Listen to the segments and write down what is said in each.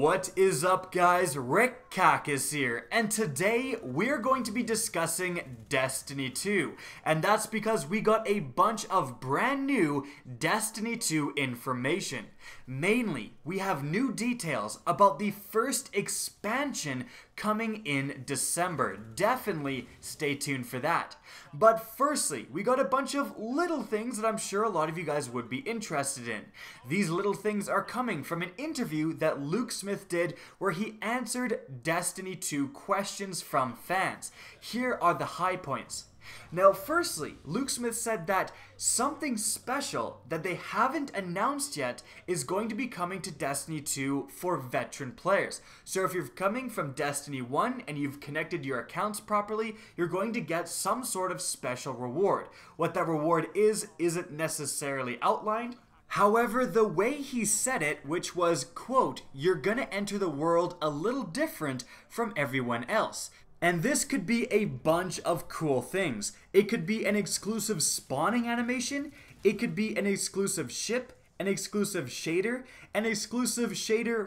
What is up, guys? Rick Kakis here, and today we're going to be discussing Destiny 2, and that's because we got a bunch of brand new Destiny 2 information. Mainly, we have new details about the first expansion coming in December. Definitely stay tuned for that. But firstly, we got a bunch of little things that I'm sure a lot of you guys would be interested in. These little things are coming from an interview that Luke Smith did where he answered Destiny 2 questions from fans. Here are the high points. Now, firstly, Luke Smith said that something special that they haven't announced yet is going to be coming to Destiny 2 for veteran players. So if you're coming from Destiny 1 and you've connected your accounts properly, you're going to get some sort of special reward. What that reward isn't necessarily outlined. However, the way he said it, which was, quote, "You're gonna enter the world a little different from everyone else." And this could be a bunch of cool things. It could be an exclusive spawning animation, it could be an exclusive ship, an exclusive shader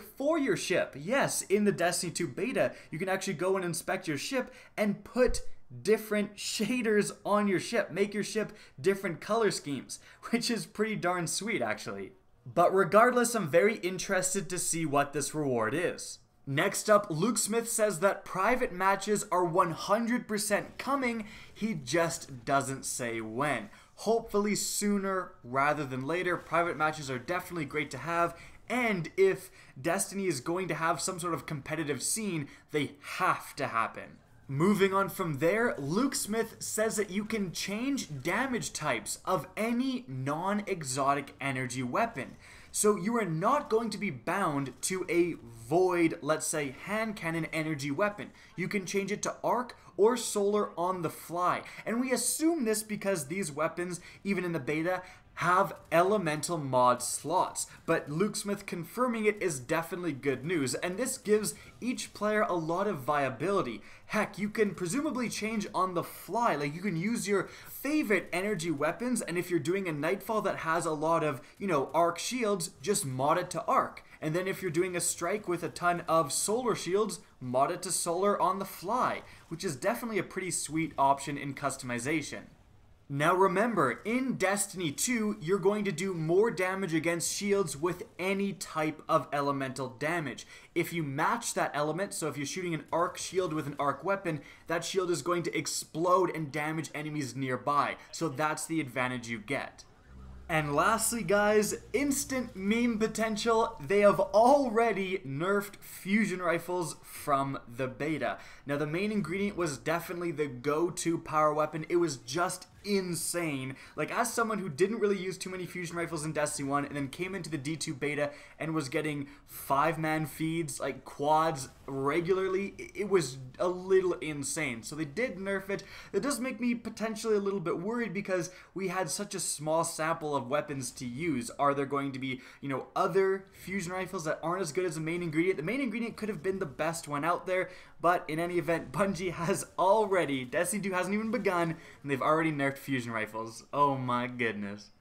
for your ship. Yes, in the Destiny 2 beta, you can actually go and inspect your ship and put different shaders on your ship, make your ship different color schemes, which is pretty darn sweet actually. But regardless, I'm very interested to see what this reward is. Next up, Luke Smith says that private matches are 100% coming, he just doesn't say when. Hopefully sooner rather than later. Private matches are definitely great to have, and if Destiny is going to have some sort of competitive scene, they have to happen. Moving on from there, Luke Smith says that you can change damage types of any non-exotic energy weapon. So you are not going to be bound to a void, let's say, hand cannon energy weapon. You can change it to arc or solar on the fly. And we assume this because these weapons, even in the beta, have elemental mod slots, but Luke Smith confirming it is definitely good news, and this gives each player a lot of viability. Heck, you can presumably change on the fly, like you can use your favorite energy weapons, and if you're doing a Nightfall that has a lot of, arc shields, just mod it to arc. And then if you're doing a strike with a ton of solar shields, mod it to solar on the fly, which is definitely a pretty sweet option in customization. Now remember, in Destiny 2, you're going to do more damage against shields with any type of elemental damage. If you match that element, so if you're shooting an arc shield with an arc weapon, that shield is going to explode and damage enemies nearby. So that's the advantage you get. And lastly, guys, instant meme potential. They have already nerfed fusion rifles from the beta. Now, the main ingredient was definitely the go-to power weapon. It was just insane. Like, as someone who didn't really use too many fusion rifles in Destiny 1 and then came into the D2 beta and was getting 5-man feeds, like quads regularly, it was a little insane. So they did nerf it. It does make me potentially a little bit worried because we had such a small sample of weapons to use. Are there going to be, other fusion rifles that aren't as good as the main ingredient? The main ingredient could have been the best one out there, but in any event, Bungie has already, Destiny 2 hasn't even begun, and they've already nerfed fusion rifles. Oh my goodness.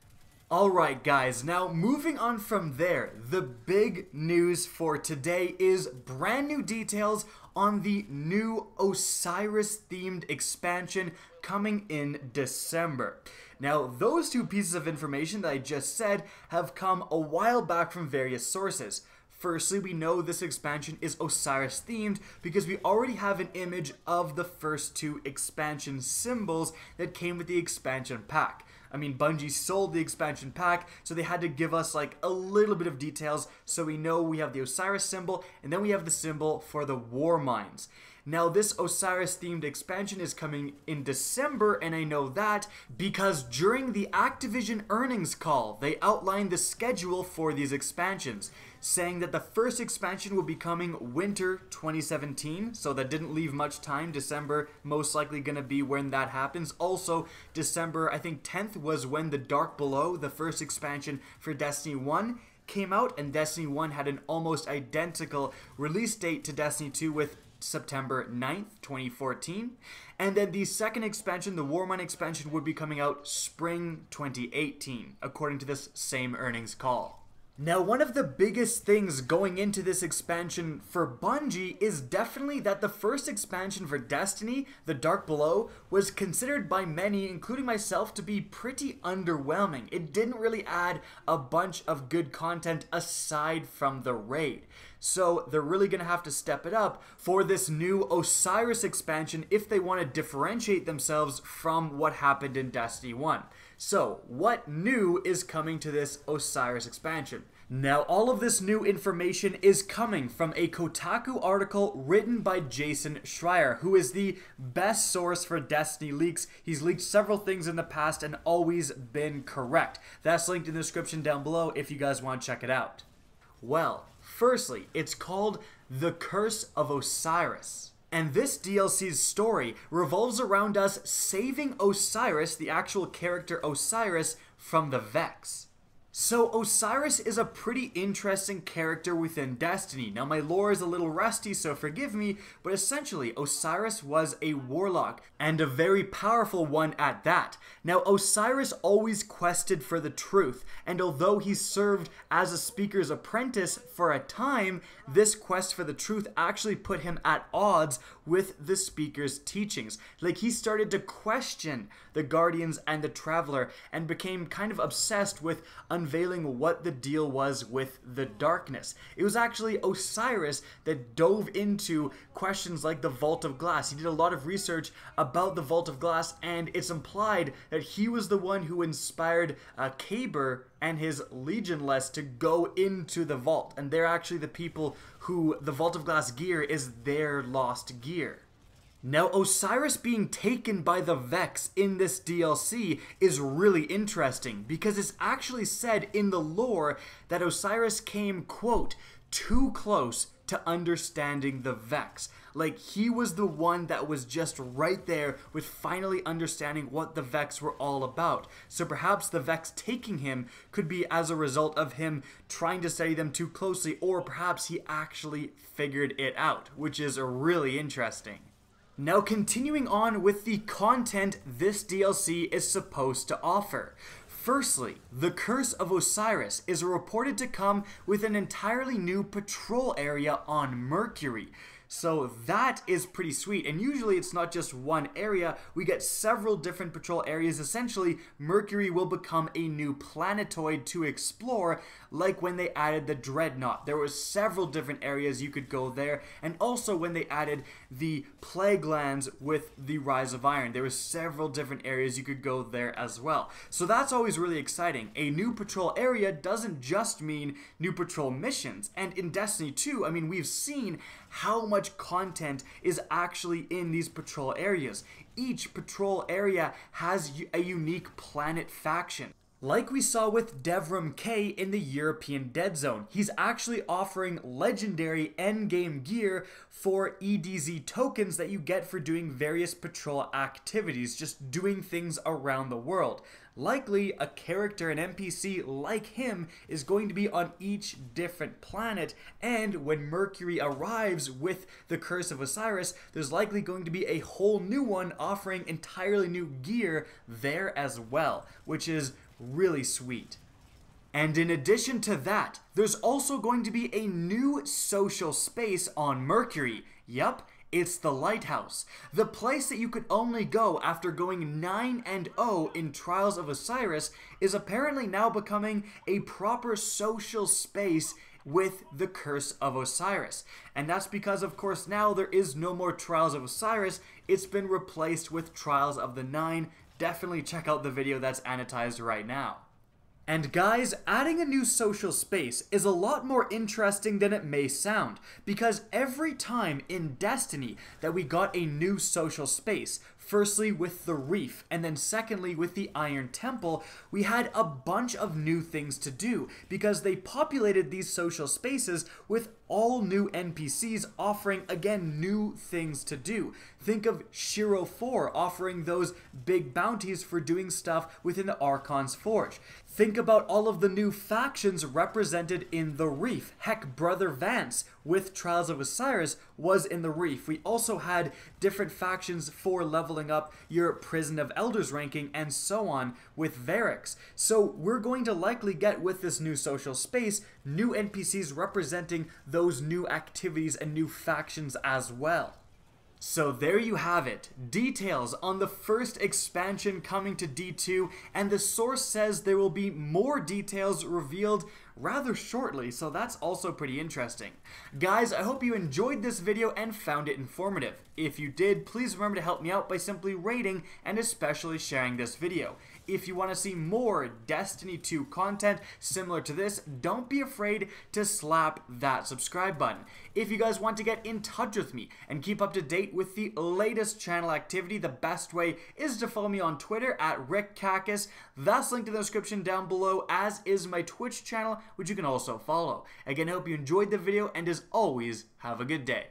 Alright guys, now moving on from there, the big news for today is brand new details on the new Osiris-themed expansion coming in December. Now, those two pieces of information that I just said have come a while back from various sources. Firstly, we know this expansion is Osiris themed because we already have an image of the first two expansion symbols that came with the expansion pack. I mean, Bungie sold the expansion pack, so they had to give us like a little bit of details so we know we have the Osiris symbol and then we have the symbol for the war mines. Now, this Osiris-themed expansion is coming in December, and I know that because during the Activision earnings call, they outlined the schedule for these expansions, saying that the first expansion will be coming winter 2017, so that didn't leave much time. December most likely going to be when that happens. Also, December, I think 10th was when the Dark Below, the first expansion for Destiny 1, came out, and Destiny 1 had an almost identical release date to Destiny 2 with September 9th, 2014. And then the second expansion, the Warmine expansion, would be coming out spring 2018, according to this same earnings call. Now, one of the biggest things going into this expansion for Bungie is definitely that the first expansion for Destiny, The Dark Below, was considered by many, including myself, to be pretty underwhelming. It didn't really add a bunch of good content aside from the raid. So they're really going to have to step it up for this new Osiris expansion if they want to differentiate themselves from what happened in Destiny 1. So, what new is coming to this Osiris expansion? Now, all of this new information is coming from a Kotaku article written by Jason Schreier, who is the best source for Destiny leaks. He's leaked several things in the past and always been correct. That's linked in the description down below if you guys want to check it out. Well, firstly, it's called The Curse of Osiris. And this DLC's story revolves around us saving Osiris, the actual character Osiris, from the Vex. So Osiris is a pretty interesting character within Destiny. Now my lore is a little rusty, so forgive me, but essentially Osiris was a warlock, and a very powerful one at that. Now Osiris always quested for the truth, and although he served as a speaker's apprentice for a time, this quest for the truth actually put him at odds with the speaker's teachings. Like, he started to question the Guardians and the Traveler and became kind of obsessed with unveiling what the deal was with the darkness. It was actually Osiris that dove into questions like the Vault of Glass. He did a lot of research about the Vault of Glass, and it's implied that he was the one who inspired Kaber and his Legionless to go into the vault, and they're actually the people who the Vault of Glass gear is their lost gear. Now, Osiris being taken by the Vex in this DLC is really interesting because it's actually said in the lore that Osiris came, quote, too close to understanding the Vex. Like, he was the one that was just right there with finally understanding what the Vex were all about. So perhaps the Vex taking him could be as a result of him trying to study them too closely, or perhaps he actually figured it out, which is really interesting. Now, continuing on with the content this DLC is supposed to offer. Firstly, the Curse of Osiris is reported to come with an entirely new patrol area on Mercury. So that is pretty sweet, and usually it's not just one area. We get several different patrol areas. Essentially, Mercury will become a new planetoid to explore, like when they added the Dreadnought. There were several different areas you could go there, and also when they added the Plague Lands with the Rise of Iron, there were several different areas you could go there as well. So that's always really exciting. A new patrol area doesn't just mean new patrol missions, and in Destiny 2, I mean, we've seen how much content is actually in these patrol areas. Each patrol area has a unique planet faction. Like we saw with Devrim K in the European Dead Zone, he's actually offering legendary endgame gear for EDZ tokens that you get for doing various patrol activities, just doing things around the world. Likely, a character, an NPC like him, is going to be on each different planet, and when Mercury arrives with the Curse of Osiris, there's likely going to be a whole new one offering entirely new gear there as well, which is really sweet. And in addition to that, there's also going to be a new social space on Mercury. Yup, it's the Lighthouse. The place that you could only go after going 9-0 in Trials of Osiris is apparently now becoming a proper social space with the Curse of Osiris. And that's because, of course, now there is no more Trials of Osiris. It's been replaced with Trials of the Nine. Definitely check out the video that's annotated right now. And guys, adding a new social space is a lot more interesting than it may sound, because every time in Destiny that we got a new social space, firstly with the Reef, and then secondly with the Iron Temple, we had a bunch of new things to do, because they populated these social spaces with all new NPCs offering, again, new things to do. Think of Shiro 4 offering those big bounties for doing stuff within the Archon's Forge. Think about all of the new factions represented in the Reef. Heck, Brother Vance with Trials of Osiris was in the Reef. We also had different factions for leveling up your Prison of Elders ranking and so on with Varix. So we're going to likely get, with this new social space, new NPCs representing those new activities and new factions as well. So there you have it, details on the first expansion coming to D2, and the source says there will be more details revealed rather shortly, so that's also pretty interesting. Guys, I hope you enjoyed this video and found it informative. If you did, please remember to help me out by simply rating and especially sharing this video. If you want to see more Destiny 2 content similar to this, don't be afraid to slap that subscribe button. If you guys want to get in touch with me and keep up to date with the latest channel activity, the best way is to follow me on Twitter at RickCacus. That's linked in the description down below, as is my Twitch channel, which you can also follow. Again, I hope you enjoyed the video, and as always, have a good day.